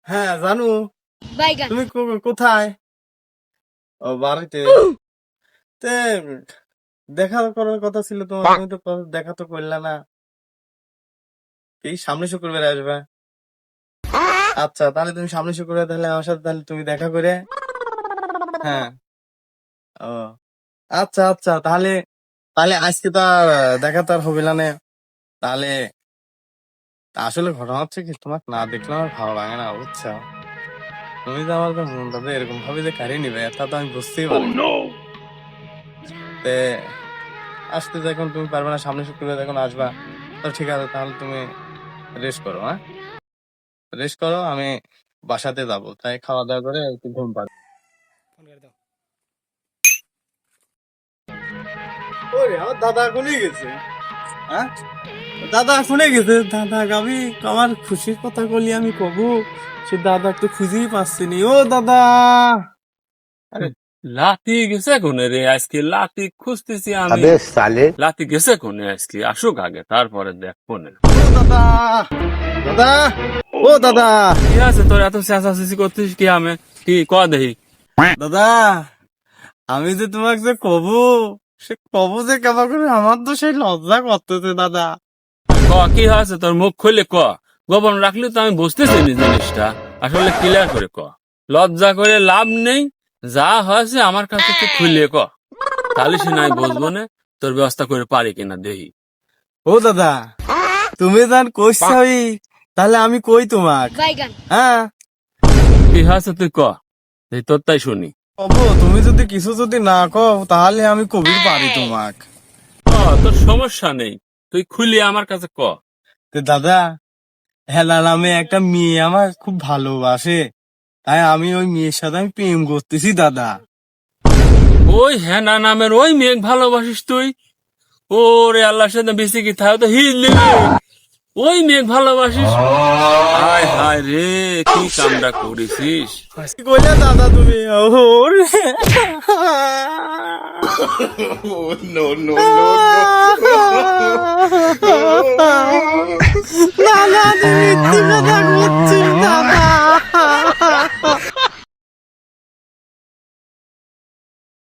হ্যাঁ জানু, বাইগান তুমি কোথায়? ও বাড়িতে। তে দেখা করার কথা ছিল তোমার, তুমি তো দেখা তো করলে না। এই সামনে শুক্রবারে আসবে? আচ্ছা, তাহলে তুমি সামনে শুক্রবারে তাহলে আমার সাথে তাহলে তুমি দেখা করে। হ্যাঁ। ও আচ্ছা আচ্ছা, তাহলে তাহলে আজকে তো আর দেখা তো আর হবে না নে। তাহলে আসলে ঘটনা হচ্ছে কি, তোমাকে না দেখলে আমার ভালো লাগে না, বুঝছো? তুমি তো আমার তো মনটা তো এরকম ভাবে যে কারিয়ে নিবে তা তো আমি বুঝতেই পারি না। তে আসতে যখন তুমি পারবে না, সামনে শুক্রবার যখন আসবা, তো ঠিক আছে, তাহলে তুমি রেস্ট করো। হ্যাঁ, রেস্ট করো, আমি বাসাতে যাবো, তাই খাওয়া দাওয়া করে একটু ঘুম পাড়ি। ওরে আমার দাদা কোনে গেছে? হ্যাঁ, দাদা শুনে গেছে। দাদা আমি আমার খুশির কথা বলি, আমি কবু সে দাদা তো খুঁজেই পাচ্ছি নি। ও দাদা! আরে লাতি গেছে কোনে রে আজকে? লাতি খুঁজতেছি আমি। अबे साले লাতি গেছে কোনে আজকে? আসুক আগে, তারপরে দেখ কোনে। ও দাদা! দাদা! ও দাদা! কি আছে তোর এত চেঁচাচেঁচি করছিস কি? আমি কি ক দেখি। দাদা, আমি যে তোমাকে যে কবু, সে কবু যে কেমন করে, আমার তো সেই লজ্জা করতেছে দাদা। ক কি হয়েছে তোর? মুখ খুলে ক। গোপন রাখলে তো আমি বুঝতেছি নি জিনিসটা। আসলে ক্লিয়ার করে ক। লজ্জা করে লাভ নেই। যা হয়েছে আমার কাছে তো খুলে ক। তাহলে সে নাই বুঝবো না তোর ব্যবস্থা করে পারি কিনা দেখি। ও দাদা, তুমি যান কইছাই, তাহলে আমি কই তোমাক। বাইগান হ্যাঁ, কি হয়েছে তুই ক, এই তোর তাই শুনি। কবু তুমি যদি কিছু যদি না কও, তাহলে আমি কবির পারি তোমাক। তোর সমস্যা নেই, তুই খুলি আমার কাছে ক। তো দাদা, হেলা নামে একটা মেয়ে আমার খুব ভালোবাসে, তাই আমি ওই মেয়ের সাথে আমি প্রেম করতেছি দাদা। ওই হেনা নামের ওই মেঘ ভালোবাসিস তুই? ওরে আল্লাহর সাথে বেশি কি থাকে তো হিল ওই মেঘ ভালোবাসিস? হায় হায় রে, কি কামটা করেছিস? কি কইলে দাদা তুমি? ওরে দাদা, তুমি মিথ্যে কথা করছো দাদা।